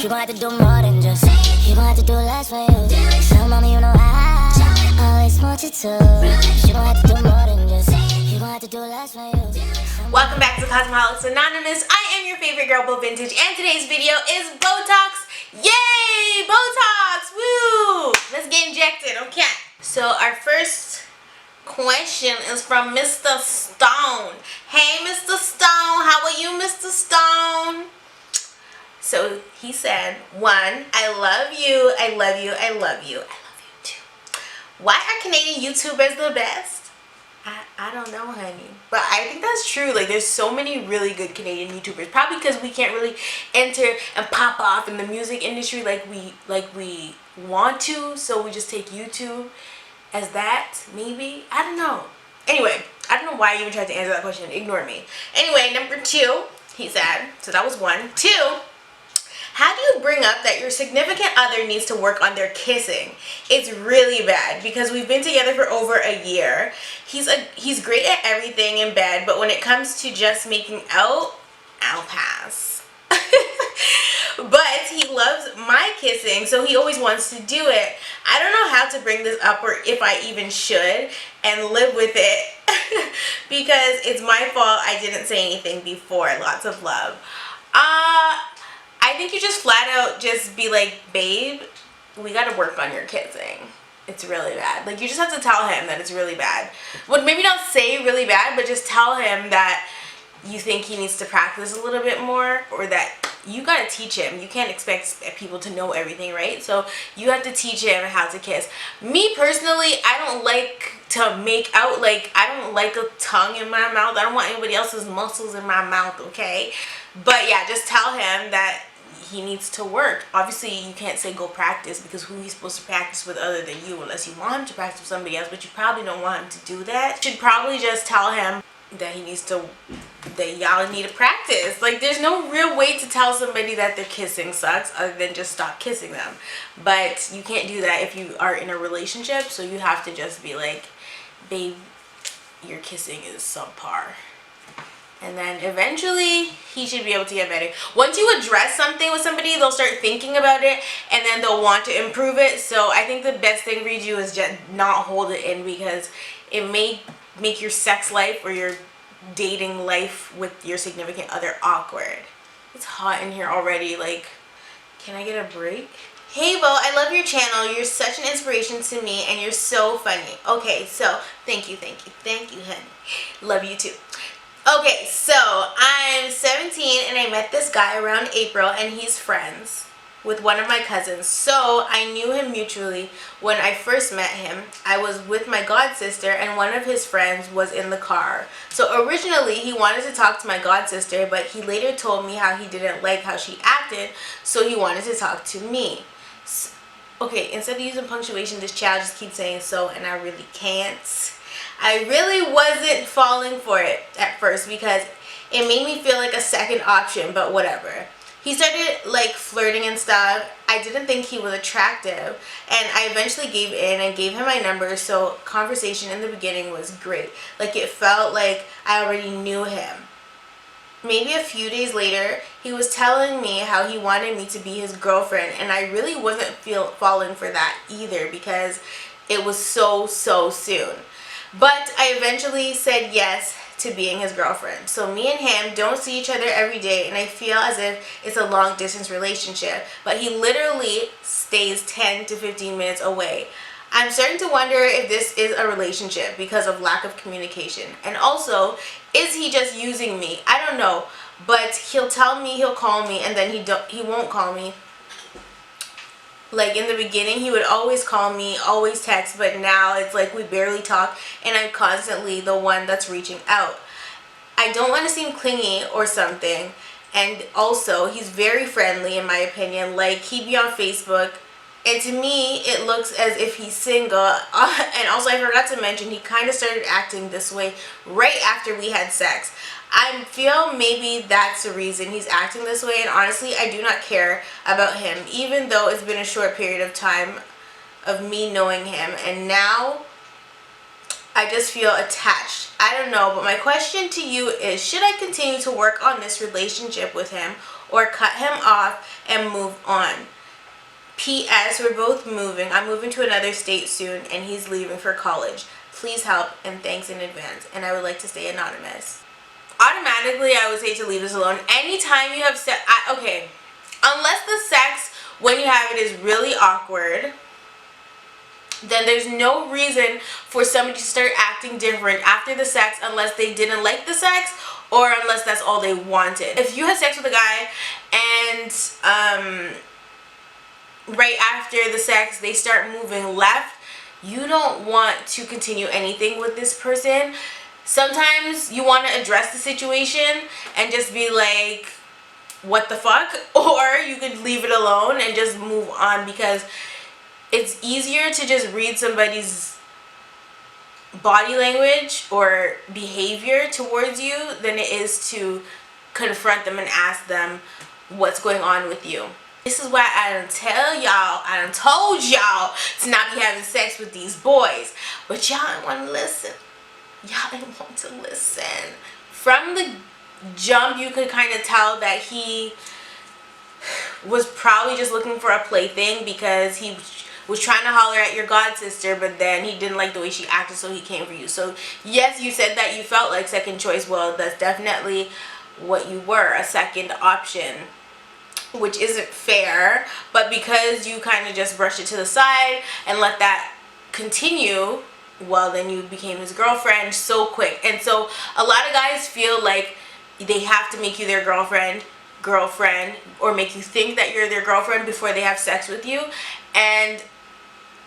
You gon' have to do more than just. You gon' have to do less for you. So mommy, you know I always want you to. You gon' have to do more than just. You gon' have to do less for you. Welcome back to Cosmetics Anonymous. I am your favorite girl, Bo Vintage, and today's video is Botox. Yay! Botox! Woo! Let's get injected, okay? So our first question is from Mr. Stone. Hey, Mr. Stone, how are you, Mr. Stone? So he said, 1, I love you, I love you, I love you, I love you too. Why are Canadian YouTubers the best? I don't know, honey, but I think that's true. Like, there's so many really good Canadian YouTubers, probably because we can't really enter and pop off in the music industry like we want to, so we just take YouTube as that, maybe. I don't know. Anyway, I don't know why you even tried to answer that question. Ignore me. Anyway, number 2, he said, so that was 1. 2, how do you bring up that your significant other needs to work on their kissing? It's really bad because we've been together for over a year. He's great at everything in bed, but when it comes to just making out, I'll pass. But he loves my kissing, so he always wants to do it. I don't know how to bring this up or if I even should, and live with it because it's my fault I didn't say anything before. Lots of love. I think you just flat out just be like, babe, we gotta work on your kissing. It's really bad. Like, you just have to tell him that it's really bad. Well, maybe don't say really bad, but just tell him that you think he needs to practice a little bit more, or that you gotta teach him. You can't expect people to know everything, right? So you have to teach him how to kiss. Me personally, I don't like to make out. Like, I don't like a tongue in my mouth. I don't want anybody else's muscles in my mouth, okay? But yeah, just tell him that he needs to work. Obviously, you can't say go practice, because who he's supposed to practice with other than you, unless you want him to practice with somebody else, but you probably don't want him to do that. You should probably just tell him that he needs to, that y'all need to practice. Like, there's no real way to tell somebody that their kissing sucks other than just stop kissing them. But you can't do that if you are in a relationship, so you have to just be like, babe, your kissing is subpar. And then eventually, he should be able to get better. Once you address something with somebody, they'll start thinking about it, and then they'll want to improve it. So I think the best thing for you to do is just not hold it in, because it may make your sex life or your dating life with your significant other awkward. It's hot in here already. Like, can I get a break? Hey, Bo, I love your channel. You're such an inspiration to me, and you're so funny. Okay, so thank you, honey. Love you too. Okay, so I'm 17 and I met this guy around April, and he's friends with one of my cousins. So I knew him mutually. When I first met him, I was with my god sister, and one of his friends was in the car. So originally he wanted to talk to my god sister, but he later told me how he didn't like how she acted, so he wanted to talk to me. Okay, instead of using punctuation, this child just keeps saying so, and I really can't. I really wasn't falling for it at first because it made me feel like a second option, but whatever. He started like flirting and stuff. I didn't think he was attractive, and I eventually gave in and gave him my number, so conversation in the beginning was great. Like, it felt like I already knew him. Maybe a few days later, he was telling me how he wanted me to be his girlfriend, and I really wasn't falling for that either because it was so soon. But I eventually said yes to being his girlfriend. So me and him don't see each other every day, and I feel as if it's a long distance relationship, but he literally stays 10 to 15 minutes away. I'm starting to wonder if this is a relationship because of lack of communication. And also, is he just using me? I don't know, but he'll tell me he'll call me, and then he won't call me. Like, in the beginning, he would always call me, always text, but now it's like we barely talk, and I'm constantly the one that's reaching out. I don't want to seem clingy or something, and also, he's very friendly in my opinion. Like, he'd be on Facebook, and to me, it looks as if he's single. And also, I forgot to mention, he kind of started acting this way right after we had sex. I feel maybe that's the reason he's acting this way, and honestly, I do not care about him, even though it's been a short period of time of me knowing him, and now I just feel attached. I don't know, but my question to you is, should I continue to work on this relationship with him or cut him off and move on. P.S. We're both moving. I'm moving to another state soon, and he's leaving for college. Please help, and thanks in advance. And I would like to stay anonymous. Automatically, I would say to leave this alone. Anytime you have sex, okay, unless the sex when you have it is really awkward, then there's no reason for somebody to start acting different after the sex unless they didn't like the sex or unless that's all they wanted. If you had sex with a guy and right after the sex they start moving left, you don't want to continue anything with this person. Sometimes you want to address the situation and just be like, what the fuck? Or you could leave it alone and just move on, because it's easier to just read somebody's body language or behavior towards you than it is to confront them and ask them what's going on with you. This is why I done tell y'all, I done told y'all to not be having sex with these boys. But y'all didn't want to listen. Y'all didn't want to listen. From the jump, you could kind of tell that he was probably just looking for a plaything, because he was trying to holler at your god sister, but then he didn't like the way she acted, so he came for you. So yes, you said that you felt like second choice. Well, that's definitely what you were, a second option, which isn't fair. But because you kind of just brushed it to the side and let that continue, well, then you became his girlfriend so quick. And so a lot of guys feel like they have to make you their girlfriend, or make you think that you're their girlfriend before they have sex with you. And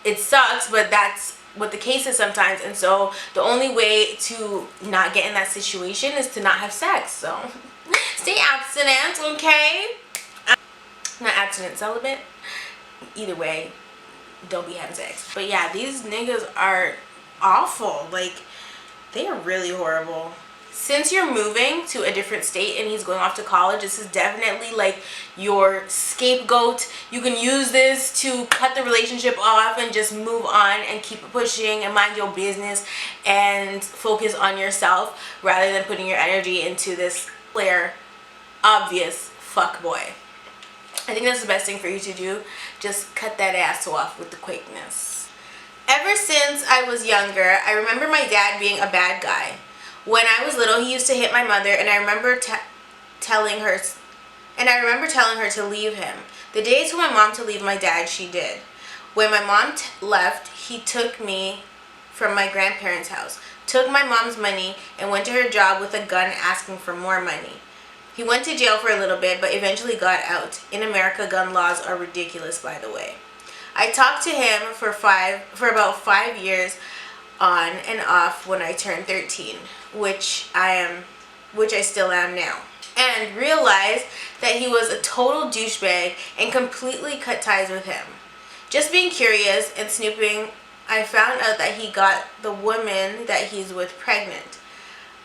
it sucks, but that's what the case is sometimes. And so the only way to not get in that situation is to not have sex. So stay abstinent, okay? Not abstinent, celibate. Either way, don't be having sex. But yeah, these niggas are awful. Like, they are really horrible. Since you're moving to a different state and he's going off to college, this is definitely like your scapegoat. You can use this to cut the relationship off and just move on and keep pushing and mind your business and focus on yourself, rather than putting your energy into this clear, obvious fuck boy. I think that's the best thing for you to do. Just cut that ass off with the quickness. Ever since I was younger, I remember my dad being a bad guy. When I was little, he used to hit my mother, and I remember telling her to leave him. The day I told my mom to leave my dad, she did. When my mom left, he took me from my grandparents' house, took my mom's money, and went to her job with a gun asking for more money. He went to jail for a little bit, but eventually got out. In America, gun laws are ridiculous, by the way. I talked to him for about 5 years on and off when I turned 13, which I still am now, and realized that he was a total douchebag and completely cut ties with him. Just being curious and snooping, I found out that he got the woman that he's with pregnant.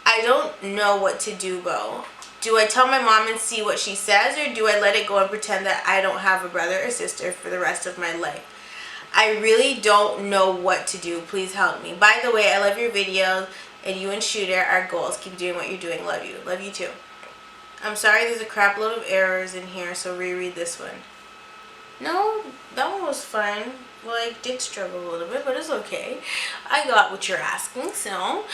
I don't know what to do, Bo. Do I tell my mom and see what she says, or do I let it go and pretend that I don't have a brother or sister for the rest of my life? I really don't know what to do. Please help me. By the way, I love your videos, and you and Shooter are goals. Keep doing what you're doing. Love you. Love you too. I'm sorry there's a crap load of errors in here, so reread this one. No, that one was fine. Well, I did struggle a little bit, but it's okay. I got what you're asking, so.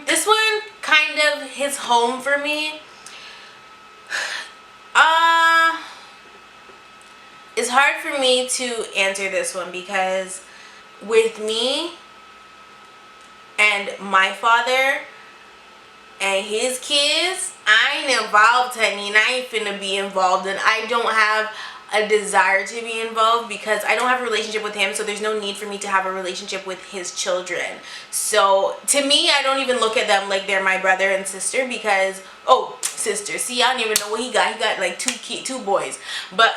This one kind of hits home for me. It's hard for me to answer this one, because with me and my father and his kids, I ain't involved, honey, and I ain't finna be involved, and I don't have a desire to be involved because I don't have a relationship with him, so there's no need for me to have a relationship with his children. So to me, I don't even look at them like they're my brother and sister, because, oh, sister, see, I don't even know what he got. He got like two boys. But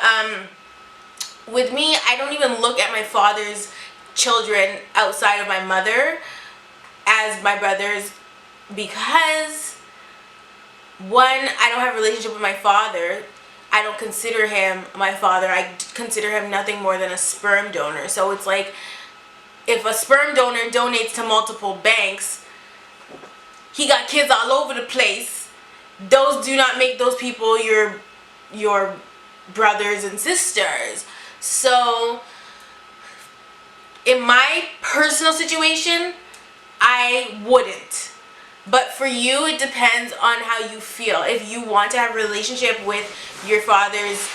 with me, I don't even look at my father's children outside of my mother as my brothers, because one, I don't have a relationship with my father. I don't consider him my father. I consider him nothing more than a sperm donor. So it's like, if a sperm donor donates to multiple banks, he got kids all over the place. Those do not make those people your brothers and sisters. So in my personal situation, I wouldn't. But for you, it depends on how you feel. If you want to have a relationship with your father's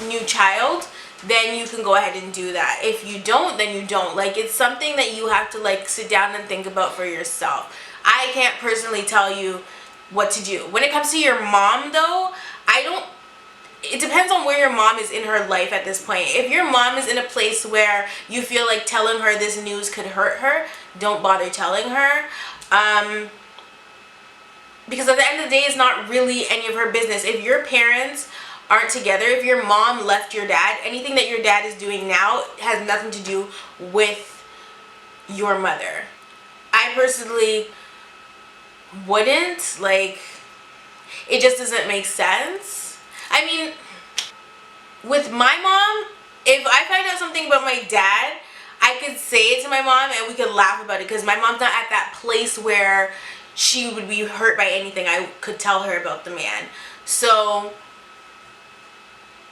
new child, then you can go ahead and do that. If you don't, then you don't. Like, it's something that you have to like sit down and think about for yourself. I can't personally tell you what to do. When it comes to your mom though, it depends on where your mom is in her life at this point. If your mom is in a place where you feel like telling her this news could hurt her, don't bother telling her. Because at the end of the day, it's not really any of her business. If your parents aren't together, if your mom left your dad, anything that your dad is doing now has nothing to do with your mother. I personally wouldn't. Like, it just doesn't make sense. I mean, with my mom, if I find out something about my dad, I could say it to my mom and we could laugh about it, because my mom's not at that place where she would be hurt by anything I could tell her about the man. So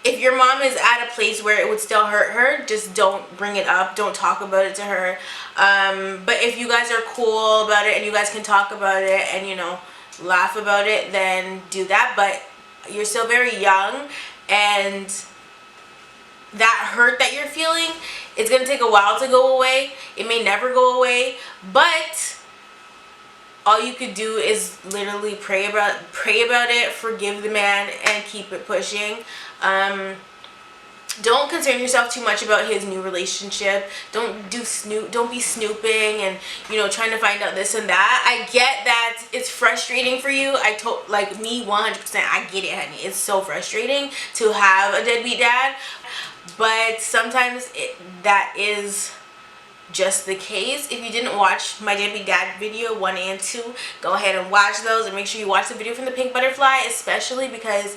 if your mom is at a place where it would still hurt her, just don't bring it up. Don't talk about it to her. But if you guys are cool about it and you guys can talk about it and, you know, laugh about it, then do that. But you're still very young, and that hurt that you're feeling, it's going to take a while to go away. It may never go away, but all you could do is literally pray about it, forgive the man, and keep it pushing. Don't concern yourself too much about his new relationship. Don't be snooping and, you know, trying to find out this and that. I get that it's frustrating for you. Like me, 100%, I get it, honey. It's so frustrating to have a deadbeat dad, but sometimes that is just the case. If you didn't watch my deadbeat dad video 1 and 2, go ahead and watch those, and make sure you watch the video from the pink butterfly, especially because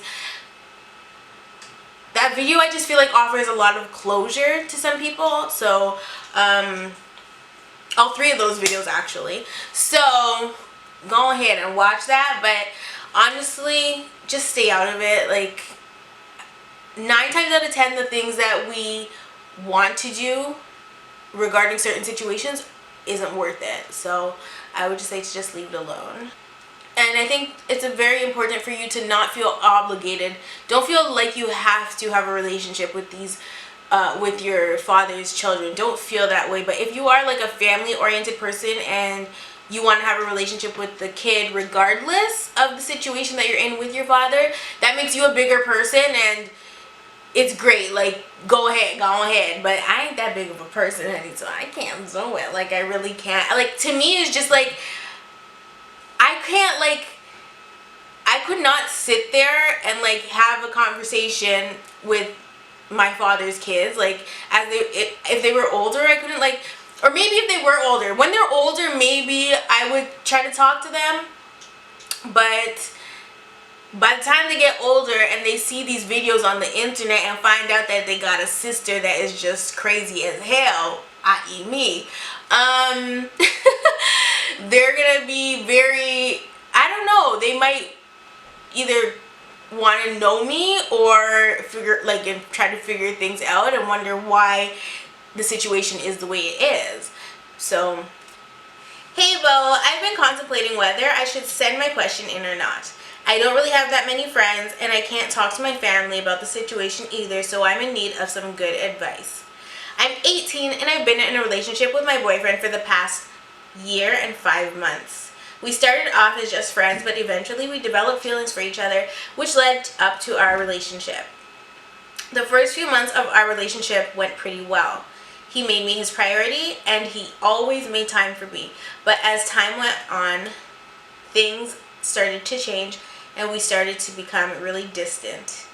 that video, I just feel like, offers a lot of closure to some people. So all 3 of those videos actually, so go ahead and watch that. But honestly, just stay out of it. Like, 9 times out of 10, the things that we want to do regarding certain situations isn't worth it. So I would just say to just leave it alone. And I think it's very important for you to not feel obligated. Don't feel like you have to have a relationship with with your father's children. Don't feel that way. But if you are like a family-oriented person and you want to have a relationship with the kid regardless of the situation that you're in with your father, that makes you a bigger person, and it's great. Like, go ahead. But I ain't that big of a person, honey, so I can't do it. Like, I really can't. Like, to me, it's just like, I could not sit there and like have a conversation with my father's kids. Like, if they were older, I couldn't, like, or maybe if they were older. When they're older, maybe I would try to talk to them. But by the time they get older and they see these videos on the internet and find out that they got a sister that is just crazy as hell, i.e. me, they're gonna be very, I don't know, they might either want to know me or try to figure things out and wonder why the situation is the way it is. So, hey Bo, I've been contemplating whether I should send my question in or not. I don't really have that many friends, and I can't talk to my family about the situation either, so I'm in need of some good advice. I'm 18 and I've been in a relationship with my boyfriend for the past year and 5 months. We started off as just friends, but eventually we developed feelings for each other, which led up to our relationship. The first few months of our relationship went pretty well. He made me his priority, and he always made time for me. But as time went on, things started to change, and we started to become really distant.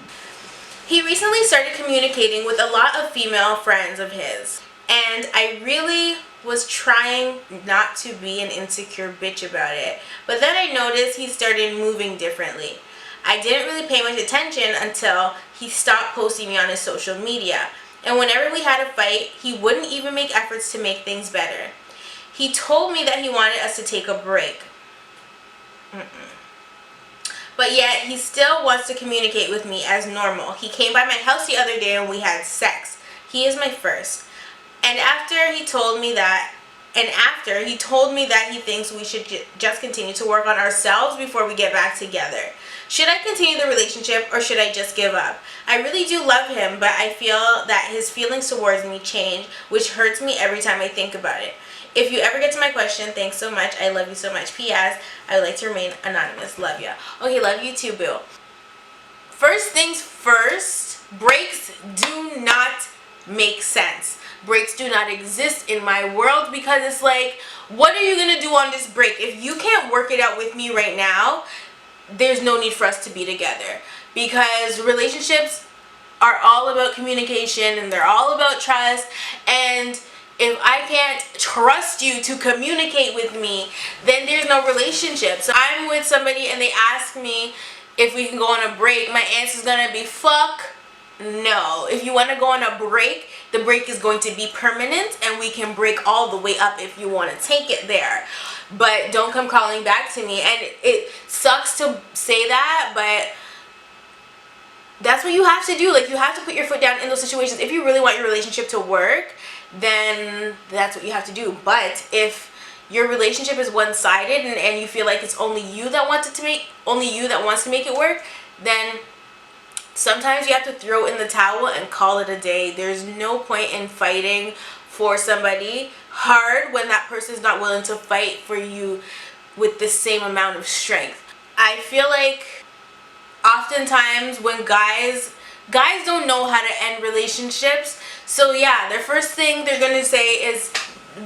He recently started communicating with a lot of female friends of his, and I really was trying not to be an insecure bitch about it. But then I noticed he started moving differently. I didn't really pay much attention until he stopped posting me on his social media. And whenever we had a fight, he wouldn't even make efforts to make things better. He told me that he wanted us to take a break. but yet he still wants to communicate with me as normal. He came by my house the other day and we had sex. He is my first. And after he told me that he thinks we should just continue to work on ourselves before we get back together. Should I continue the relationship or should I just give up? I really do love him, but I feel that his feelings towards me change, which hurts me every time I think about it. If you ever get to my question, thanks so much. I love you so much. P.S. I would like to remain anonymous. Love ya. Okay, love you too, boo. First things first, breaks do not make sense. Breaks do not exist in my world because it's like, what are you going to do on this break? If you can't work it out with me right now, there's no need for us to be together, because relationships are all about communication and they're all about trust. And if I can't trust you to communicate with me, then there's no relationship. So I'm with somebody and they ask me if we can go on a break, my answer is gonna be fuck no. If you want to go on a break, the break is going to be permanent and we can break all the way up if you want to take it there. But don't come crawling back to me. And it sucks to say that, but that's what you have to do. Like, you have to put your foot down in those situations. If you really want your relationship to work, then that's what you have to do. But if your relationship is one-sided and you feel like it's only you that wants to make it work, then sometimes you have to throw in the towel and call it a day. There's no point in fighting for somebody hard when that person is not willing to fight for you with the same amount of strength. I feel like oftentimes when guys don't know how to end relationships, so yeah, their first thing they're gonna say is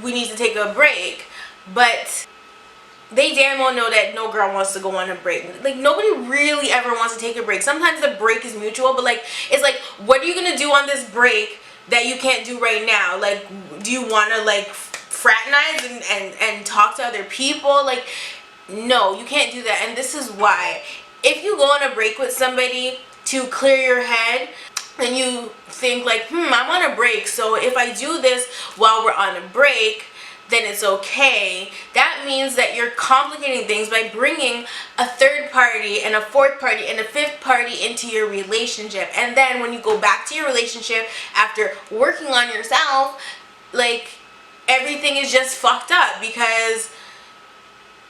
we need to take a break, but they damn well know that no girl wants to go on a break. Like, nobody really ever wants to take a break. Sometimes the break is mutual, but like, it's like, what are you gonna do on this break that you can't do right now? Like, do you want to like fraternize and talk to other people? Like, no, you can't do that. And this is why. If you go on a break with somebody to clear your head and you think like, I'm on a break, so if I do this while we're on a break, then it's okay. That means that you're complicating things by bringing a third party and a fourth party and a fifth party into your relationship. And then when you go back to your relationship after working on yourself, like, everything is just fucked up. Because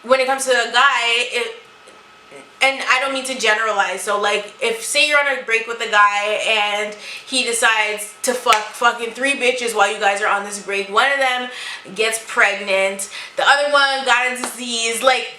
when it comes to a guy, and I don't mean to generalize, so like, if say you're on a break with a guy and he decides to fucking 3 bitches while you guys are on this break, one of them gets pregnant, the other one got a disease, like,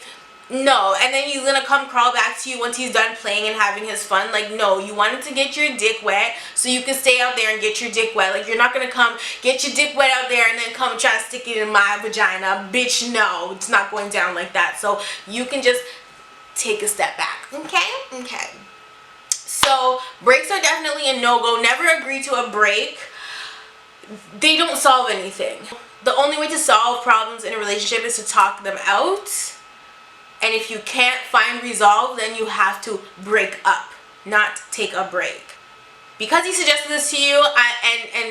no. And then he's gonna come crawl back to you once he's done playing and having his fun. Like, no, you wanted to get your dick wet so you can stay out there and get your dick wet. Like, you're not gonna come get your dick wet out there and then come try to stick it in my vagina. Bitch, no, it's not going down like that. So you can just take a step back. Okay. So breaks are definitely a no-go. Never agree to a break. They don't solve anything. The only way to solve problems in a relationship is to talk them out. And if you can't find resolve, then you have to break up, not take a break. Because he suggested this to you,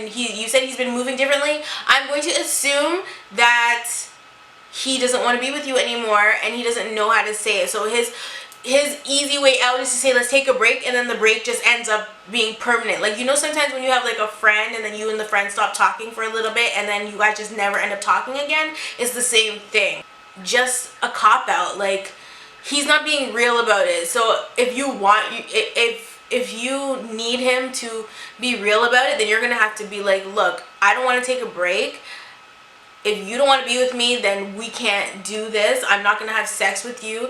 you said he's been moving differently, I'm going to assume that he doesn't want to be with you anymore and he doesn't know how to say it. So his easy way out is to say, let's take a break, and then the break just ends up being permanent. Like, you know, sometimes when you have like a friend and then you and the friend stop talking for a little bit and then you guys just never end up talking again, it's the same thing. Just a cop-out. Like, he's not being real about it. So if you need him to be real about it, then you're gonna have to be like, look, I don't want to take a break. If you don't want to be with me, then we can't do this. I'm not going to have sex with you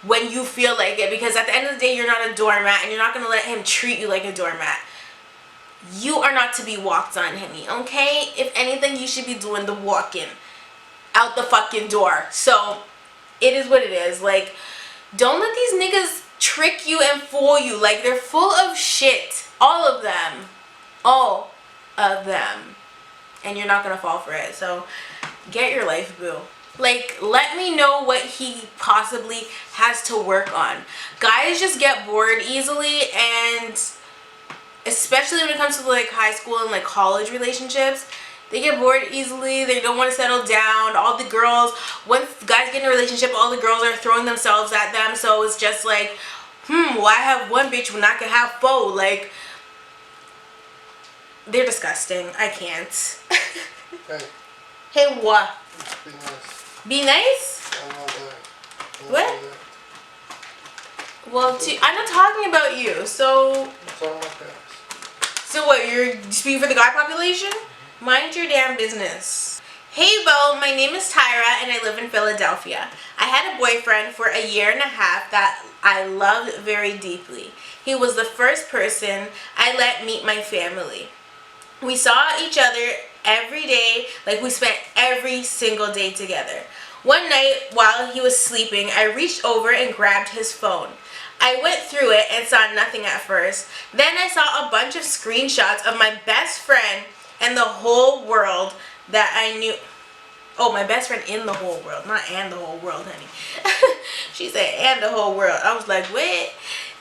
when you feel like it, because at the end of the day, you're not a doormat and you're not going to let him treat you like a doormat. You are not to be walked on, honey, okay? If anything, you should be doing the walking out the fucking door. So it is what it is. Like, don't let these niggas trick you and fool you. Like, they're full of shit. All of them. All of them. And you're not going to fall for it. So get your life, boo. Like, let me know what he possibly has to work on. Guys just get bored easily, and especially when it comes to like high school and like college relationships, they get bored easily. They don't want to settle down. All the girls, once guys get in a relationship, all the girls are throwing themselves at them. So it's just like, Why have one bitch when I could have four? Like, they're disgusting. I can't. Hey. Hey, what? Be nice. Be nice? I know that. What? Well, I'm not talking about you, so... It's all my guys. So what, you're speaking for the guy population? Mind your damn business. Hey, Bo, my name is Tyra, and I live in Philadelphia. I had a boyfriend for a year and a half that I loved very deeply. He was the first person I let meet my family. We saw each other every day, like we spent every single day together. One night, while he was sleeping, I reached over and grabbed his phone. I went through it and saw nothing at first. Then I saw a bunch of screenshots of my best friend and the whole world that I knew. Oh, my best friend in the whole world, not and the whole world, honey. She said and the whole world. I was like, wait.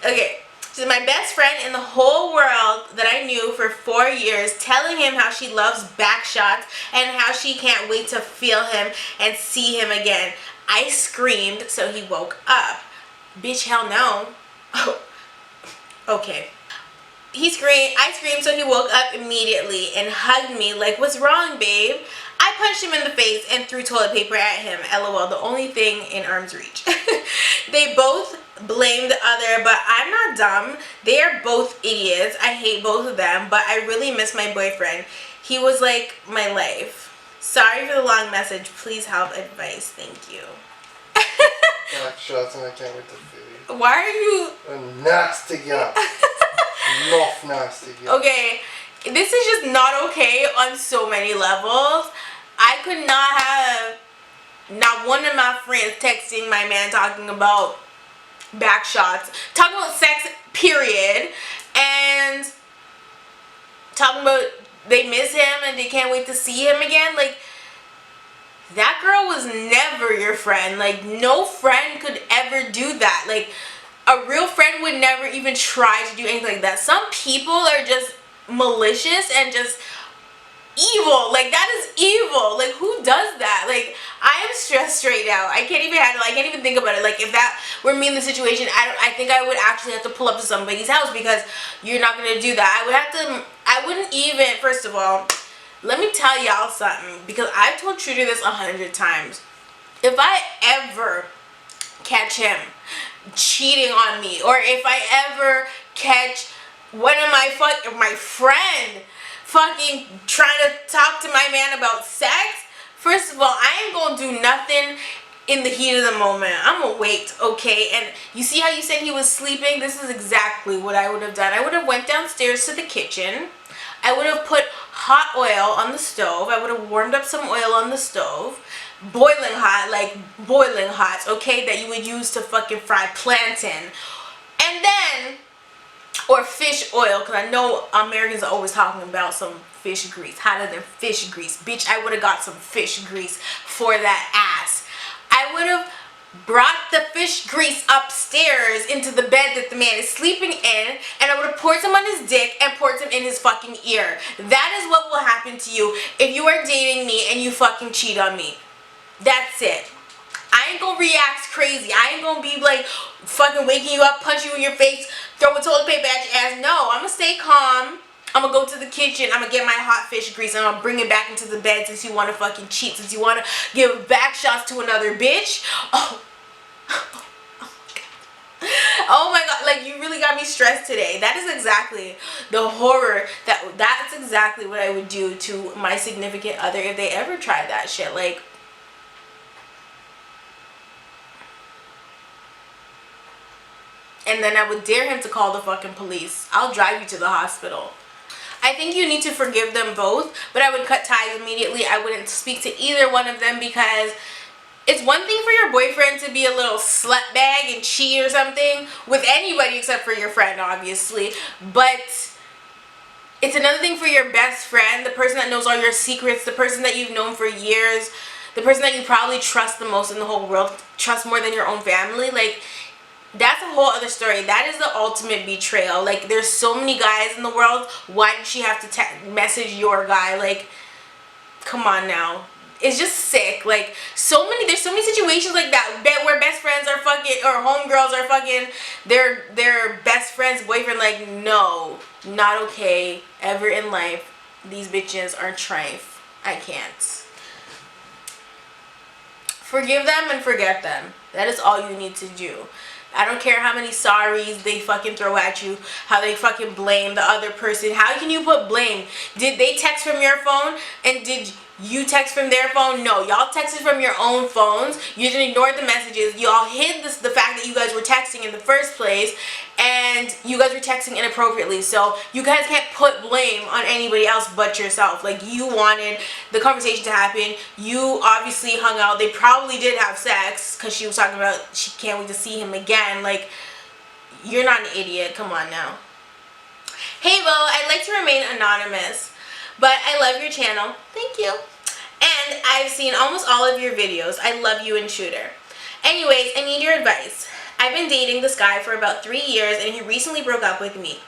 Okay. She's my best friend in the whole world that I knew for 4 years, telling him how she loves back shots and how she can't wait to feel him and see him again. I screamed, so he woke up. Bitch, hell no. Oh, okay. I screamed, so he woke up immediately and hugged me like, what's wrong, babe? I punched him in the face and threw toilet paper at him. LOL, the only thing in arm's reach. They both blamed the other, but I'm not dumb. They are both idiots. I hate both of them, but I really miss my boyfriend. He was like my life. Sorry for the long message. Please help advice. Thank you. Back shots, and I can't wait to feel you. Why are you... A nasty girl. Not nasty girl. Okay, this is just not okay on so many levels. I could not have not one of my friends texting my man talking about back shots, talking about sex, period, and talking about they miss him and they can't wait to see him again. Like, that girl was never your friend. Like, no friend could ever do that. Like, a real friend would never even try to do anything like that. Some people are just malicious and just evil. Like, that is evil. Like, who does that? Like, I am stressed right now. I can't even handle it. I can't even think about it. Like, if that were me in the situation, I think I would actually have to pull up to somebody's house, because you're not going to do that. I wouldn't even, first of all, let me tell y'all something, because I've told Trudy this 100 times. If I ever catch him cheating on me, or if I ever catch one of my friend fucking trying to talk to my man about sex, first of all, I ain't gonna do nothing in the heat of the moment. I'm gonna wait, okay? And you see how you said he was sleeping? This is exactly what I would have done. I would have went downstairs to the kitchen. I would have put hot oil on the stove. I would have warmed up some oil on the stove. Boiling hot, like boiling hot, okay? That you would use to fucking fry plantain. And then, or fish oil, because I know Americans are always talking about some fish grease. Hotter than fish grease. Bitch, I would have got some fish grease for that ass. I would have brought the fish grease upstairs into the bed that the man is sleeping in, and I would have poured some on his dick and poured some in his fucking ear. That is what will happen to you if you are dating me and you fucking cheat on me. That's it. I ain't gonna react crazy. I ain't gonna be like fucking waking you up, punch you in your face, throwing toilet paper at your ass. No, I'm gonna stay calm. I'm gonna go to the kitchen. I'm gonna get my hot fish grease and I'm gonna bring it back into the bed, since you wanna fucking cheat, since you wanna give back shots to another bitch. Oh. Oh my god, like, you really got me stressed today. That is exactly the horror, that's exactly what I would do to my significant other if they ever tried that shit. Like, and then I would dare him to call the fucking police. I'll drive you to the hospital. I think you need to forgive them both, but I would cut ties immediately. I wouldn't speak to either one of them, because it's one thing for your boyfriend to be a little slut bag and cheat or something with anybody except for your friend, obviously. But it's another thing for your best friend, the person that knows all your secrets, the person that you've known for years, the person that you probably trust the most in the whole world, trust more than your own family. Like, that's a whole other story. That is the ultimate betrayal. Like, there's so many guys in the world. Why did she have to message your guy? Like, come on now. is just sick. Like, there's so many situations like that where best friends are fucking, or homegirls are fucking their best friend's boyfriend. Like, no, not okay ever in life. These bitches are trife. I can't. Forgive them and forget them. That is all you need to do. I don't care how many sorries they fucking throw at you, how they fucking blame the other person. How can you put blame? Did they text from your phone and did you text from their phone? No, y'all texted from your own phones. You didn't ignore the messages. Y'all hid the fact that you guys were texting in the first place, and you guys were texting inappropriately. So you guys can't put blame on anybody else but yourself. Like, you wanted the conversation to happen. You obviously hung out. They probably did have sex because she was talking about she can't wait to see him again. Like, you're not an idiot. Come on now. Hey, Bo, I'd like to remain anonymous, but I love your channel. Thank you. And I've seen almost all of your videos. I love you and Shooter. Anyways, I need your advice. I've been dating this guy for about 3 years and he recently broke up with me.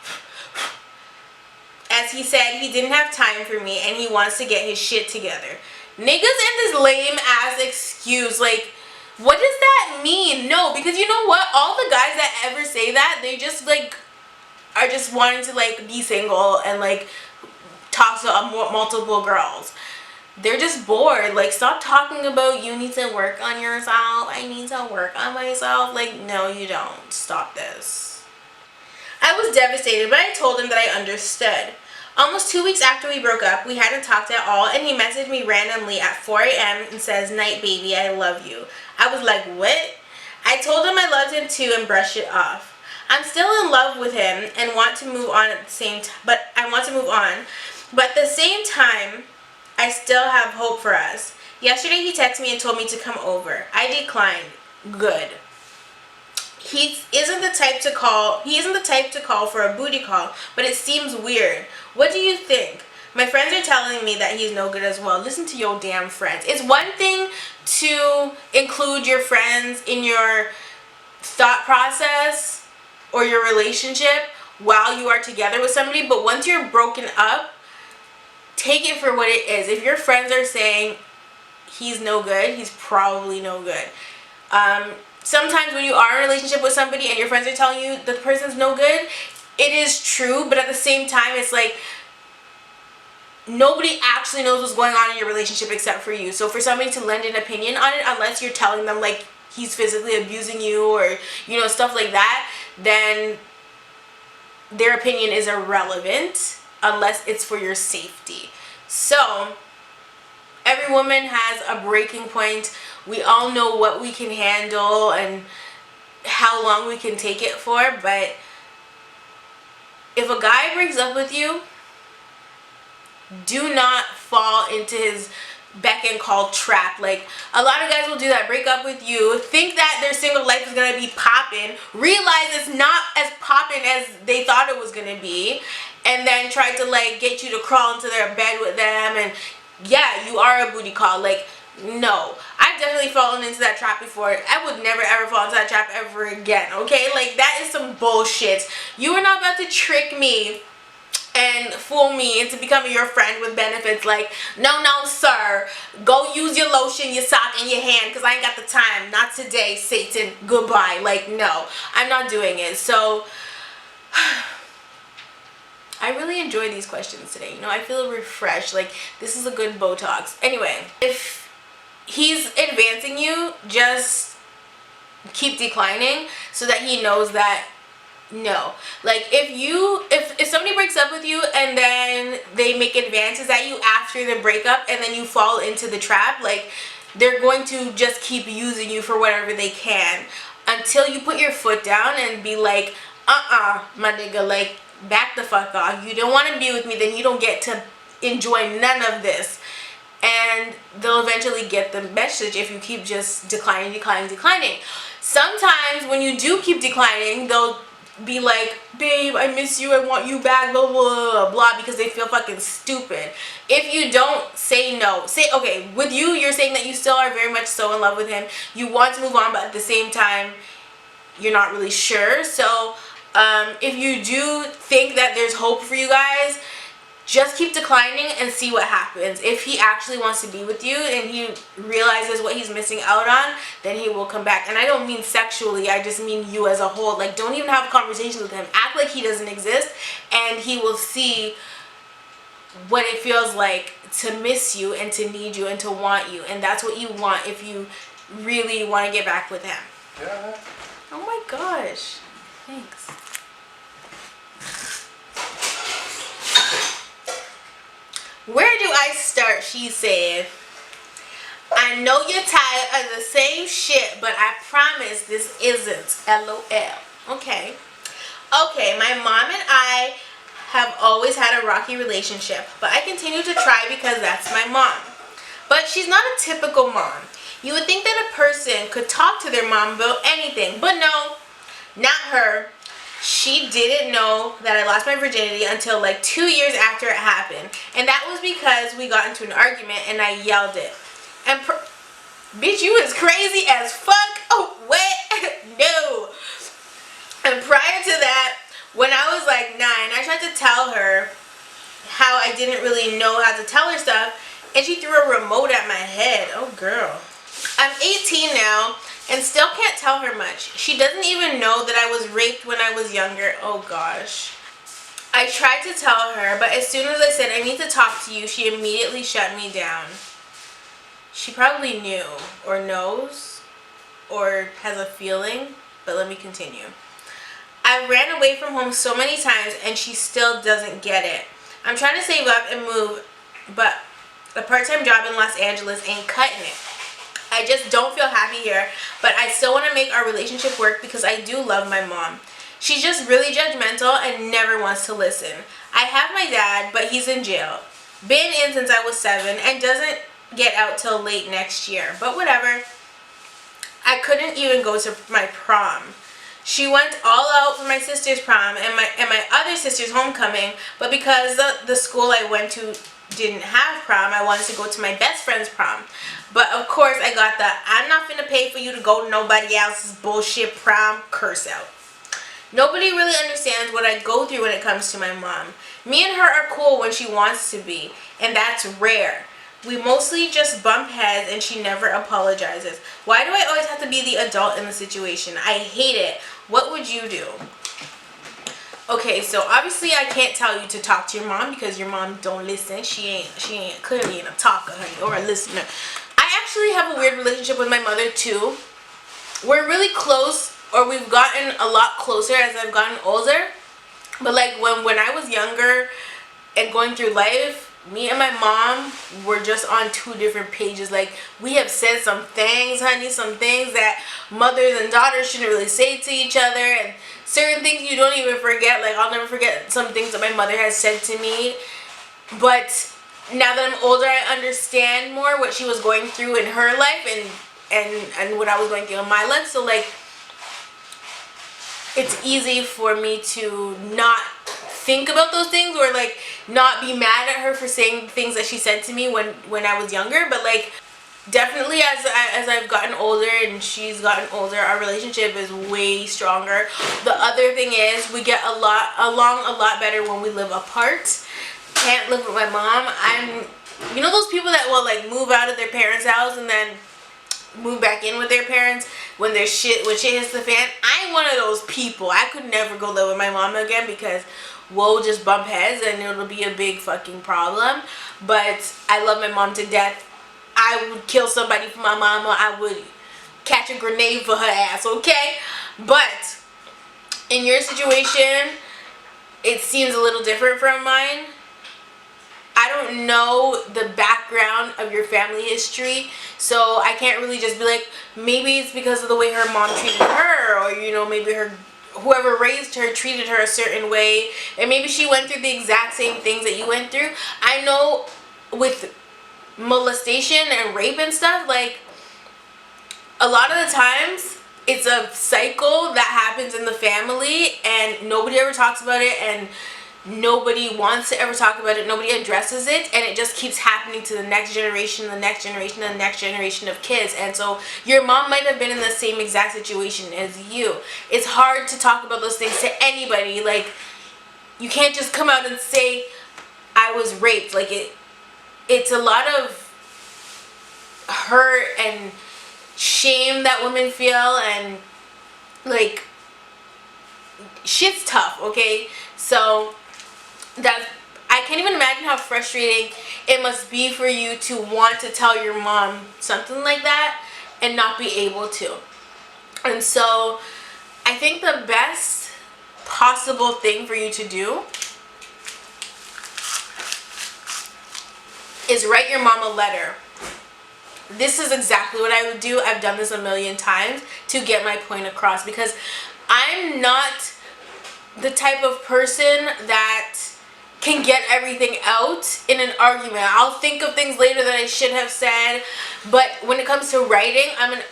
As he said, he didn't have time for me and he wants to get his shit together. Niggas and this lame ass excuse, like, what does that mean? No, because you know what? All the guys that ever say that, they just like are just wanting to like be single and like talk to multiple girls. They're just bored. Like, stop talking about you need to work on yourself. I need to work on myself. Like, no, you don't. Stop this. I was devastated, but I told him that I understood. Almost 2 weeks after we broke up, we hadn't talked at all, and he messaged me randomly at 4 a.m. and says, "Night, baby, I love you." I was like, what? I told him I loved him too and brushed it off. I'm still in love with him and want to move on at the same time, but at the same time, I still have hope for us. Yesterday he texted me and told me to come over. I declined. Good. He isn't the type to call for a booty call, but it seems weird. What do you think? My friends are telling me that he's no good as well. Listen to your damn friends. It's one thing to include your friends in your thought process or your relationship while you are together with somebody, but once you're broken up, take it for what it is. If your friends are saying he's no good, he's probably no good. Sometimes when you are in a relationship with somebody and your friends are telling you the person's no good, it is true, but at the same time, it's like nobody actually knows what's going on in your relationship except for you. So for somebody to lend an opinion on it, unless you're telling them like he's physically abusing you or, you know, stuff like that, then their opinion is irrelevant unless it's for your safety. So every woman has a breaking point. We all know what we can handle and how long we can take it for, but if a guy breaks up with you, do not fall into his beck and call trap. Like, a lot of guys will do that, break up with you, think that their single life is going to be popping, realize it's not as popping as they thought it was going to be, and then try to like get you to crawl into their bed with them, and yeah, you are a booty call. Like, no, I've definitely fallen into that trap before. I would never ever fall into that trap ever again, okay? Like, that is some bullshit. You are not about to trick me and fool me into becoming your friend with benefits. Like, no, sir, go use your lotion, your sock, and your hand, because I ain't got the time. Not today, Satan. Goodbye. Like, no, I'm not doing it. So I really enjoy these questions today. You know, I feel refreshed. Like, this is a good Botox. Anyway, if he's advancing you, just keep declining so that he knows that no. Like, if somebody breaks up with you and then they make advances at you after the breakup and then you fall into the trap, like, they're going to just keep using you for whatever they can until you put your foot down and be like, my nigga, like, back the fuck off. You don't want to be with me, then you don't get to enjoy none of this. And they'll eventually get the message if you keep just declining. Sometimes when you do keep declining, they'll be like, babe, I miss you, I want you back, blah, blah, blah, because they feel fucking stupid. If you don't say no, say, okay, with you, you're saying that you still are very much so in love with him. You want to move on, but at the same time, you're not really sure. So if you do think that there's hope for you guys, just keep declining and see what happens. If he actually wants to be with you and he realizes what he's missing out on, then he will come back. And I don't mean sexually, I just mean you as a whole. Like, don't even have conversations with him. Act like he doesn't exist, and he will see what it feels like to miss you and to need you and to want you. And that's what you want if you really want to get back with him. Yeah. Oh my gosh. Thanks. Where do I start? She said, I know you're tired of the same shit, but I promise this isn't. LOL. Okay. Okay, my mom and I have always had a rocky relationship, but I continue to try because that's my mom. But she's not a typical mom. You would think that a person could talk to their mom about anything, but no, not her. She didn't know that I lost my virginity until like 2 years after it happened. And that was because we got into an argument and I yelled it. And bitch, you is crazy as fuck. Oh, what? No. And prior to that, when I was like 9, I tried to tell her how I didn't really know how to tell her stuff. And she threw a remote at my head. Oh, girl. I'm 18 now and still can't tell her much. She doesn't even know that I was raped when I was younger. Oh gosh. I tried to tell her, but as soon as I said I need to talk to you, she immediately shut me down. She probably knew or knows or has a feeling, but let me continue. I ran away from home so many times and she still doesn't get it. I'm trying to save up and move, but a part-time job in Los Angeles ain't cutting it. I just don't feel happy here, but I still want to make our relationship work because I do love my mom. She's just really judgmental and never wants to listen. I have my dad, but he's in jail. Been in since I was 7 and doesn't get out till late next year, but whatever. I couldn't even go to my prom. She went all out for my sister's prom and my other sister's homecoming, but because the school I went to didn't have prom, I wanted to go to my best friend's prom. But of course I got the I'm not finna pay for you to go to nobody else's bullshit prom curse out. Nobody really understands what I go through when it comes to my mom. Me and her are cool when she wants to be, and that's rare. We mostly just bump heads and she never apologizes. Why do I always have to be the adult in the situation? I hate it. What would you do? Okay, so obviously I can't tell you to talk to your mom because your mom don't listen. She ain't clearly a talker, honey, or a listener. I actually have a weird relationship with my mother too. We're really close, or we've gotten a lot closer as I've gotten older. But like when I was younger and going through life, me and my mom were just on 2 different pages. Like, we have said some things, honey, some things that mothers and daughters shouldn't really say to each other, and certain things you don't even forget. Like, I'll never forget some things that my mother has said to me. But now that I'm older, I understand more what she was going through in her life and what I was going through in my life. So like, it's easy for me to not think about those things or like not be mad at her for saying things that she said to me when I was younger. But like, definitely as I've gotten older and she's gotten older, our relationship is way stronger. The other thing is we get along a lot better when we live apart. Can't live with my mom. I'm, you know, those people that will like move out of their parents' house and then move back in with their parents when when shit hits the fan. I'm one of those people. I could never go live with my mom again because we'll just bump heads and it'll be a big fucking problem. But I love my mom to death. I would kill somebody for my mama. I would catch a grenade for her ass, okay? But in your situation, it seems a little different from mine. I don't know the background of your family history, so I can't really just be like, maybe it's because of the way her mom treated her, or you know, maybe whoever raised her treated her a certain way, and maybe she went through the exact same things that you went through. I know with molestation and rape and stuff, like, a lot of the times it's a cycle that happens in the family and nobody ever talks about it, and nobody wants to ever talk about it, nobody addresses it, and it just keeps happening to the next generation, the next generation, the next generation of kids. And so your mom might have been in the same exact situation as you. It's hard to talk about those things to anybody. Like, you can't just come out and say, I was raped. Like it's a lot of hurt and shame that women feel, and like shit's tough, okay? So I can't even imagine how frustrating it must be for you to want to tell your mom something like that and not be able to. And so I think the best possible thing for you to do is write your mom a letter. This is exactly what I would do. I've done this a million times to get my point across, because I'm not the type of person that can get everything out in an argument. I'll think of things later that I should have said, but when it comes to writing, I'm an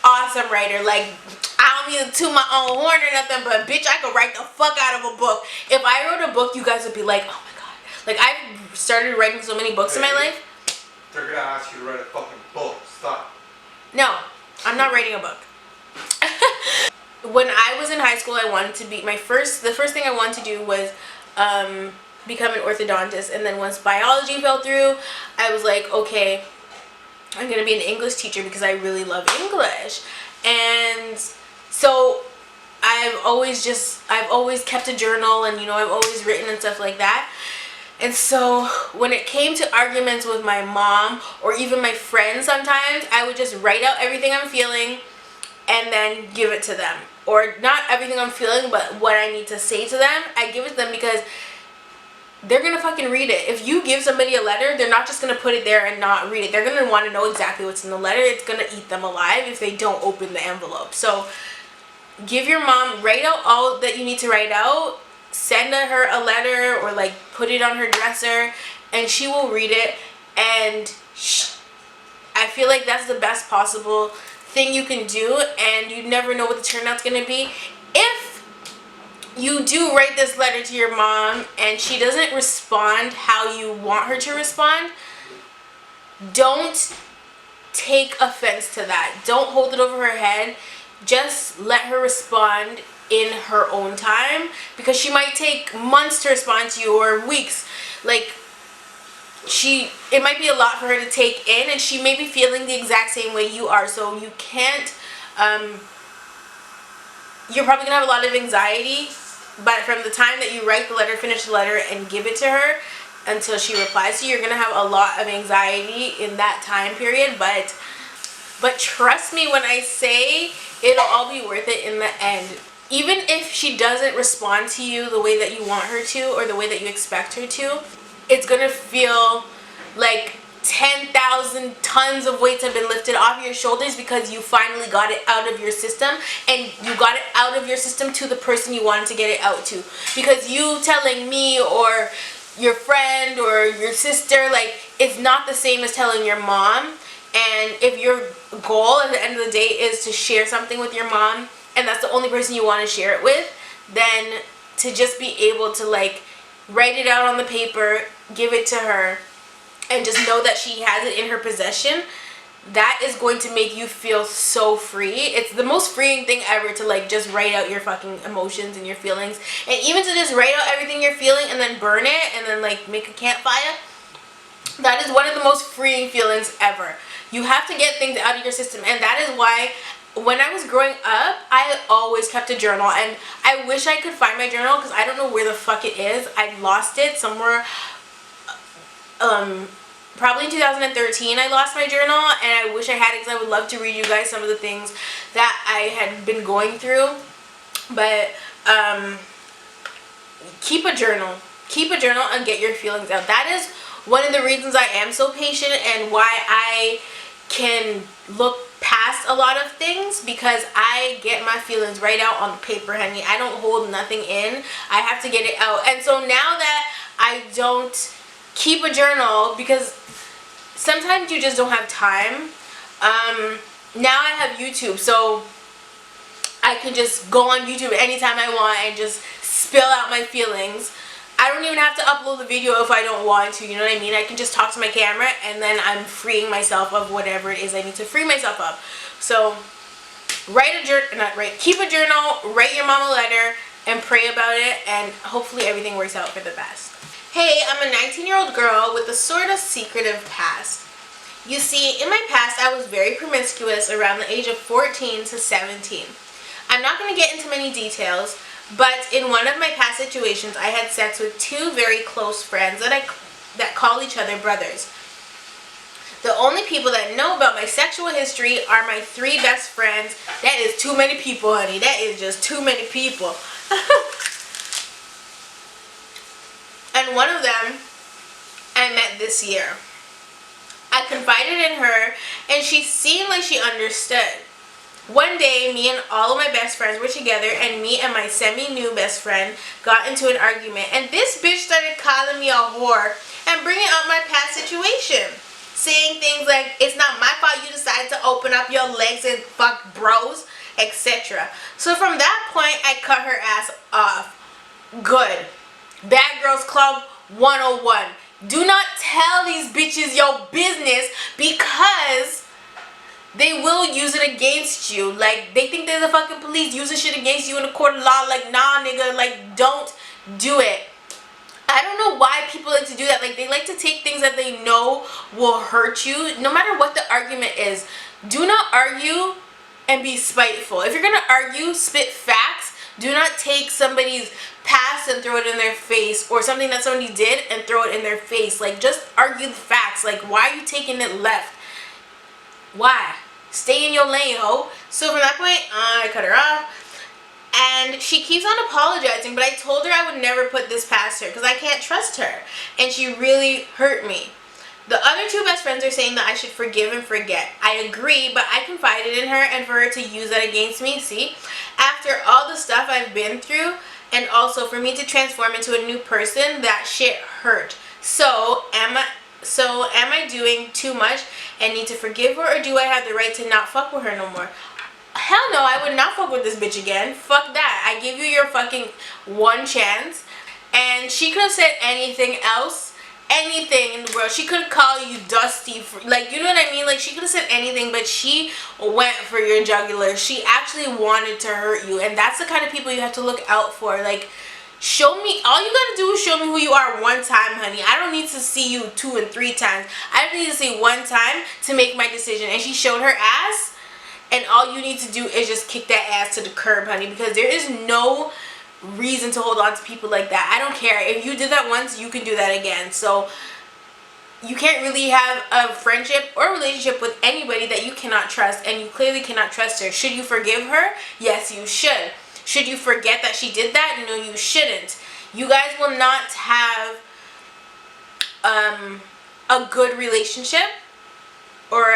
awesome writer. Like, I don't need to toot my own horn or nothing, but bitch, I could write the fuck out of a book. If I wrote a book, you guys would be like, oh my god. Like, I've started writing so many books in my life. They're gonna ask you to write a fucking book. Stop. No, I'm not writing a book. When I was in high school, I wanted to be, the first thing I wanted to do was become an orthodontist. And then once biology fell through, I was like, okay, I'm gonna be an English teacher because I really love English. And so I've always kept a journal, and I've always written and stuff like that. And so when it came to arguments with my mom or even my friends, sometimes I would just write out everything I'm feeling and then give it to them. Or not everything I'm feeling, but what I need to say to them, I give it to them, because they're gonna fucking read it. If you give somebody a letter, they're not just gonna put it there and not read it. They're gonna want to know exactly what's in the letter. It's gonna eat them alive if they don't open the envelope. So give your mom, write out all that you need to write out, send her a letter, or like put it on her dresser, and she will read it. And I feel like that's the best possible thing you can do, and you never know what the turnout's gonna be. If you do write this letter to your mom and she doesn't respond how you want her to respond, don't take offense to that. Don't hold it over her head. Just let her respond in her own time, because she might take months to respond to you, or weeks. Like, it might be a lot for her to take in, and she may be feeling the exact same way you are. So you can't, you're probably gonna have a lot of anxiety, but from the time that you write the letter, finish the letter, and give it to her until she replies to you, you're gonna have a lot of anxiety in that time period. But trust me when I say it'll all be worth it in the end. Even if she doesn't respond to you the way that you want her to, or the way that you expect her to, it's gonna feel like 10,000 tons of weights have been lifted off your shoulders, because you finally got it out of your system, and you got it out of your system to the person you wanted to get it out to. Because you telling me or your friend or your sister, like, it's not the same as telling your mom. And if your goal at the end of the day is to share something with your mom, and that's the only person you want to share it with, then to just be able to like write it out on the paper, give it to her, and just know that she has it in her possession, that is going to make you feel so free. It's the most freeing thing ever to like just write out your fucking emotions and your feelings. And even to just write out everything you're feeling and then burn it and then like make a campfire, that is one of the most freeing feelings ever. You have to get things out of your system, and that is why when I was growing up, I always kept a journal. And I wish I could find my journal, because I don't know where the fuck it is. I lost it somewhere. Probably in 2013 I lost my journal, and I wish I had it, because I would love to read you guys some of the things that I had been going through. But keep a journal. Keep a journal and get your feelings out. That is one of the reasons I am so patient, and why I can look past a lot of things, because I get my feelings right out on paper, honey. I don't hold nothing in. I have to get it out. And so now that I don't keep a journal, because sometimes you just don't have time, now I have YouTube, so I can just go on YouTube anytime I want and just spill out my feelings. I don't even have to upload the video if I don't want to, you know what I mean? I can just talk to my camera, and then I'm freeing myself of whatever it is I need to free myself of. So keep a journal, write your mom a letter, and pray about it, and hopefully everything works out for the best. Hey, I'm a 19-year-old girl with a sort of secretive past. You see, in my past, I was very promiscuous around the age of 14 to 17. I'm not going to get into many details, but in one of my past situations, I had sex with two very close friends that call each other brothers. The only people that know about my sexual history are my three best friends. That is too many people, honey. That is just too many people. And one of them I met this year. I confided in her and she seemed like she understood. One day, me and all of my best friends were together and me and my semi-new best friend got into an argument. And this bitch started calling me a whore and bringing up my past situation. Saying things like, it's not my fault you decided to open up your legs and fuck bros, etc. So from that point, I cut her ass off. Good. Bad Girls Club 101. Do not tell these bitches your business because they will use it against you. Like, they think they're the fucking police using shit against you in a court of law. Like, nah, nigga. Like, don't do it. I don't know why people like to do that. Like, they like to take things that they know will hurt you. No matter what the argument is, do not argue and be spiteful. If you're going to argue, spit facts. Do not take somebody's past and throw it in their face, or something that somebody did and throw it in their face. Like, just argue the facts. Like, why are you taking it left? Why? Stay in your lane, ho. So from that point, I cut her off. And she keeps on apologizing, but I told her I would never put this past her because I can't trust her. And she really hurt me. The other two best friends are saying that I should forgive and forget. I agree, but I confided in her and for her to use that against me, see? After all the stuff I've been through, and also for me to transform into a new person, that shit hurt. So am I doing too much and need to forgive her, or do I have the right to not fuck with her no more? Hell no, I would not fuck with this bitch again. Fuck that. I give you your fucking one chance. And she could have said anything else. Anything in the world. She could call you Dusty. Like, you know what I mean? Like, she could have said anything, but she went for your jugular. She actually wanted to hurt you. And that's the kind of people you have to look out for. Like, show me. All you gotta do is show me who you are one time, honey. I don't need to see you 2 and 3 times. I just need to see one time to make my decision. And she showed her ass. And all you need to do is just kick that ass to the curb, honey, because there is no reason to hold on to people like that. I don't care. If you did that once, you can do that again. So you can't really have a friendship or a relationship with anybody that you cannot trust, and you clearly cannot trust her. Should you forgive her? Yes, you should. Should you forget that she did that? No, you shouldn't. You guys will not have a good relationship, or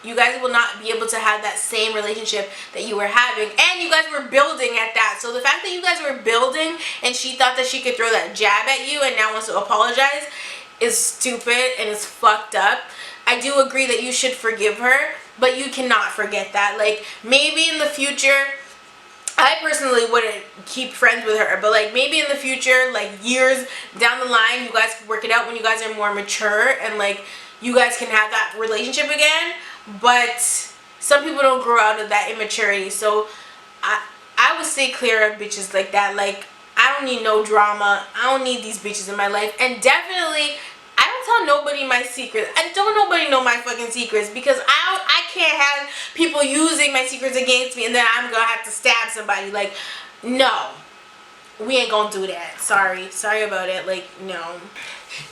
you guys will not be able to have that same relationship that you were having. And you guys were building at that. So the fact that you guys were building and she thought that she could throw that jab at you and now wants to apologize is stupid and is fucked up. I do agree that you should forgive her, but you cannot forget that. Like, maybe in the future, I personally wouldn't keep friends with her, but like maybe in the future, like years down the line, you guys can work it out when you guys are more mature and like you guys can have that relationship again. But some people don't grow out of that immaturity. So I would stay clear of bitches like that. Like, I don't need no drama. I don't need these bitches in my life. And definitely, I don't tell nobody my secrets. I don't nobody know my fucking secrets, because I can't have people using my secrets against me and then I'm gonna have to stab somebody. Like, no. We ain't gonna do that. Sorry about it. Like, no.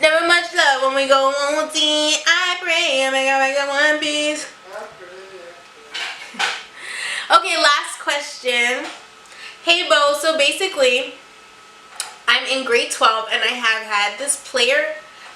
Never much love when we go on tea. I pray I make a one piece. Okay, last question. Hey Bo, so basically I'm in grade 12 and I have had this player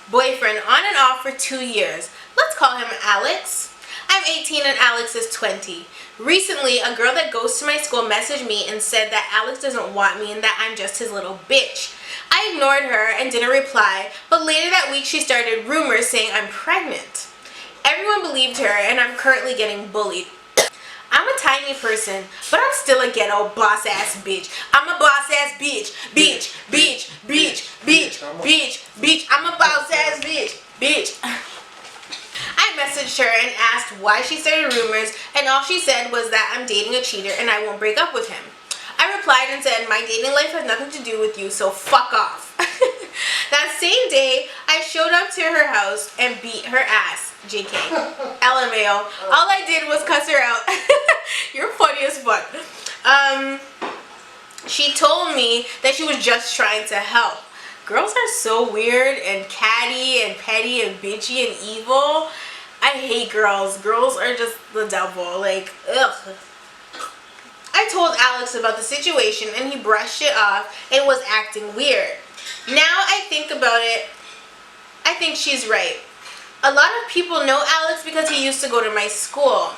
boyfriend on and off for 2 years. Let's call him Alex. I'm 18 and Alex is 20. Recently, a girl that goes to my school messaged me and said that Alex doesn't want me and that I'm just his little bitch. I ignored her and didn't reply, but later that week she started rumors saying I'm pregnant. Everyone believed her and I'm currently getting bullied. I'm a tiny person, but I'm still a ghetto boss ass bitch. I'm a boss ass bitch. Bitch, bitch, bitch, bitch, bitch, bitch. I'm a boss ass bitch. Bitch. I messaged her and asked why she started rumors, and all she said was that I'm dating a cheater and I won't break up with him. I replied and said, my dating life has nothing to do with you, so fuck off. That same day, I showed up to her house and beat her ass. JK. LMAO. All I did was cuss her out. You're funny as fuck. She told me that she was just trying to help. Girls are so weird and catty and petty and bitchy and evil. I hate girls. Girls are just the devil. Like, ugh. I told Alex about the situation and he brushed it off and was acting weird. Now I think about it, I think she's right. A lot of people know Alex because he used to go to my school.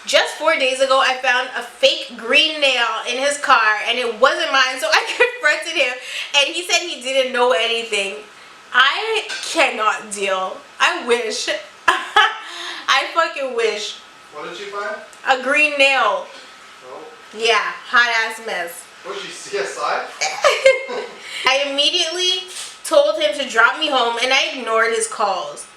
Just 4 days ago, I found a fake green nail in his car and it wasn't mine, so I confronted him and he said he didn't know anything. I cannot deal. I wish. I fucking wish. What did you find? A green nail. Oh. Yeah, hot ass mess. Was she CSI? I immediately told him to drop me home and I ignored his calls.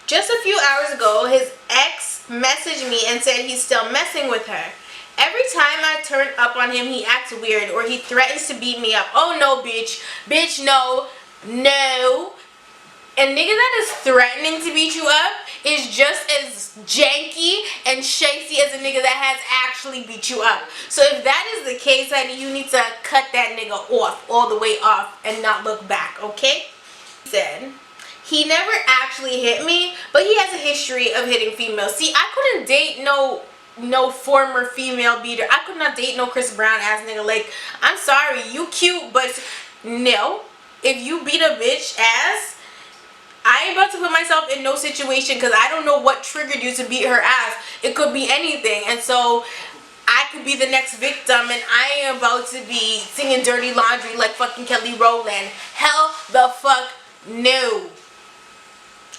Just a few hours ago, his ex messaged me and said he's still messing with her. Every time I turn up on him, he acts weird or he threatens to beat me up. Oh no, bitch. Bitch, no. No. A nigga that is threatening to beat you up is just as janky and shacey as a nigga that has actually beat you up. So if that is the case, honey, you need to cut that nigga off, all the way off, and not look back, okay? He said he never actually hit me, but he has a history of hitting females. See, I couldn't date no former female beater. I could not date no Chris Brown ass nigga. Like, I'm sorry, you cute, but no. If you beat a bitch ass, I ain't about to put myself in no situation because I don't know what triggered you to beat her ass. It could be anything. And so I could be the next victim and I am about to be singing dirty laundry like fucking Kelly Rowland. Hell the fuck no.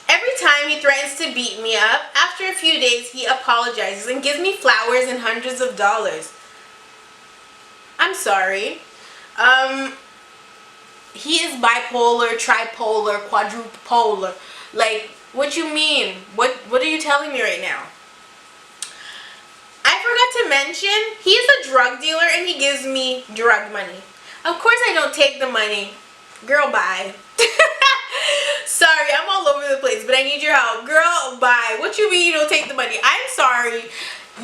Every time he threatens to beat me up, after a few days he apologizes and gives me flowers and hundreds of dollars. I'm sorry. He is bipolar, tripolar, quadrupolar. Like, what you mean? What are you telling me right now? I forgot to mention, he is a drug dealer and he gives me drug money. Of course I don't take the money. Girl, bye. Sorry, I'm all over the place, but I need your help. Girl, bye. What you mean you don't take the money? I'm sorry.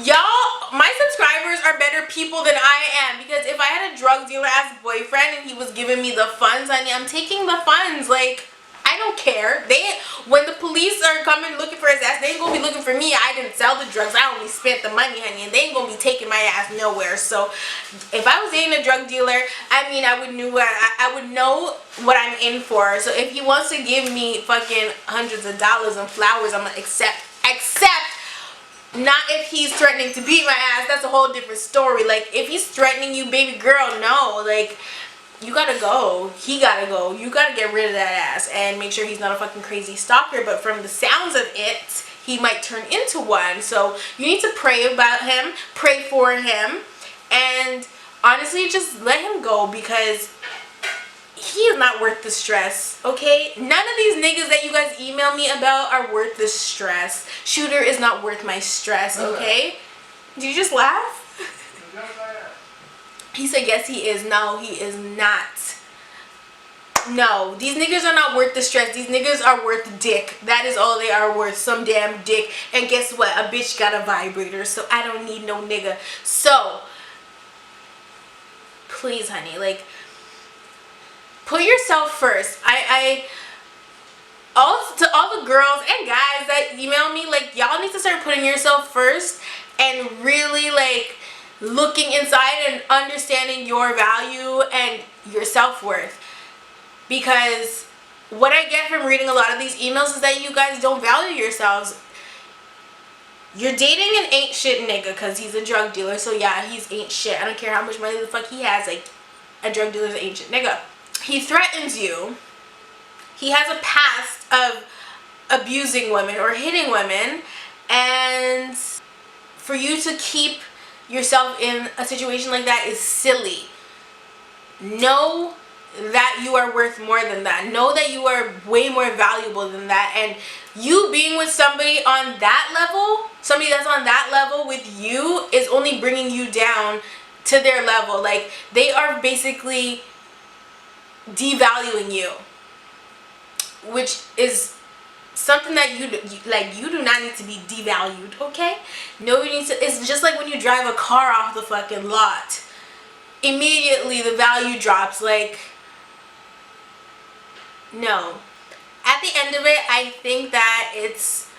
Y'all, my subscribers are better people than I am, because if I had a drug dealer as boyfriend and he was giving me the funds, honey, I'm taking the funds. Like, I don't care. When the police are coming looking for his ass, they ain't gonna be looking for me. I didn't sell the drugs. I only spent the money, honey, and they ain't gonna be taking my ass nowhere. So if I was dating a drug dealer, I mean, I would know what I'm in for. So if he wants to give me fucking hundreds of dollars and flowers, I'm gonna accept. Not if he's threatening to beat my ass. That's a whole different story. Like, if he's threatening you, baby girl, no. Like, you gotta go. He gotta go. You gotta get rid of that ass and make sure he's not a fucking crazy stalker. But from the sounds of it, he might turn into one. So you need to pray about him, pray for him, and honestly, just let him go, because he is not worth the stress, okay? None of these niggas that you guys email me about are worth the stress. Shooter is not worth my stress, okay? Did you just laugh? He said, yes, he is. No, he is not. No, these niggas are not worth the stress. These niggas are worth dick. That is all they are worth, some damn dick. And guess what? A bitch got a vibrator, so I don't need no nigga. So, please, honey, like, put yourself first. To all the girls and guys that email me, like, y'all need to start putting yourself first and really, like, looking inside and understanding your value and your self-worth. Because what I get from reading a lot of these emails is that you guys don't value yourselves. You're dating an ain't shit nigga because he's a drug dealer. So yeah, he's ain't shit. I don't care how much money the fuck he has. Like, a drug dealer's an ain't shit nigga. He threatens you. He has a past of abusing women or hitting women. And for you to keep yourself in a situation like that is silly. Know that you are worth more than that. Know that you are way more valuable than that. And you being with somebody on that level, somebody that's on that level with you, is only bringing you down to their level. Like, they are basically devaluing you. which is something that you do not need to be devalued, okay? Nobody needs to. It's just like when you drive a car off the fucking lot, immediately the value drops. Like, no. At the end of it, I think that it's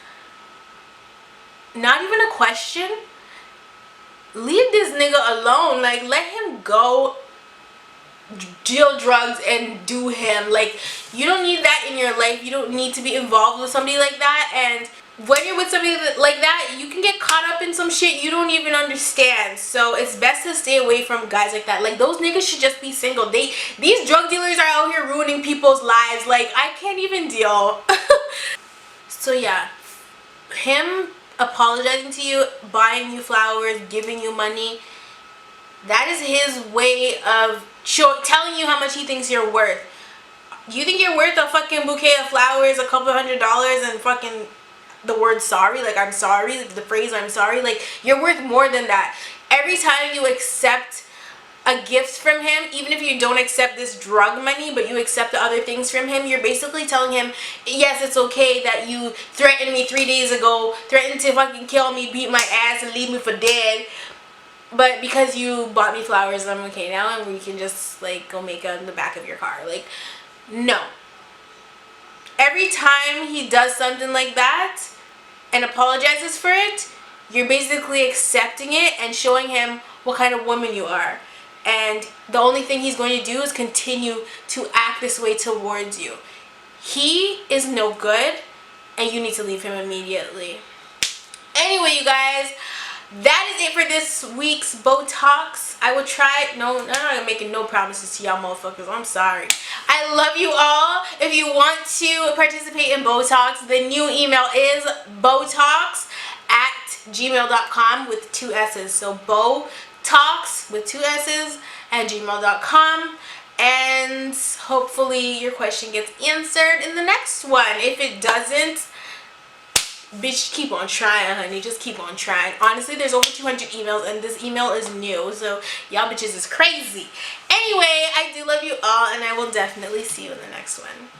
not even a question. Leave this nigga alone. Like, let him go deal drugs and do him. Like, you don't need that in your life. You don't need to be involved with somebody like that. And when you're with somebody like that, you can get caught up in some shit you don't even understand. So it's best to stay away from guys like that. Like, those niggas should just be single. These drug dealers are out here ruining people's lives. Like, I can't even deal. So yeah, him apologizing to you, buying you flowers, giving you money, that is his way of telling you how much he thinks you're worth. You think you're worth a fucking bouquet of flowers, a couple $100, and fucking the word sorry? Like, I'm sorry, the phrase I'm sorry? Like, you're worth more than that. Every time you accept a gift from him, even if you don't accept this drug money, but you accept the other things from him, you're basically telling him, yes, it's okay that you threatened me 3 days ago, threatened to fucking kill me, beat my ass, and leave me for dead. But because you bought me flowers, I'm okay now, and we can just, like, go make out in the back of your car. Like, no. Every time he does something like that and apologizes for it, you're basically accepting it and showing him what kind of woman you are. And the only thing he's going to do is continue to act this way towards you. He is no good, and you need to leave him immediately. Anyway, you guys, that is it for this week's Botalks. I will try. No, I'm not making no promises to y'all motherfuckers. I'm sorry. I love you all. If you want to participate in Botalks, the new email is botalks@gmail.com with 2 S's. So Botalks with 2 S's at gmail.com. And hopefully your question gets answered in the next one. If it doesn't, bitch, keep on trying, honey. Just keep on trying. Honestly, there's over 200 emails, and this email is new, so y'all bitches is crazy. Anyway, I do love you all, and I will definitely see you in the next one.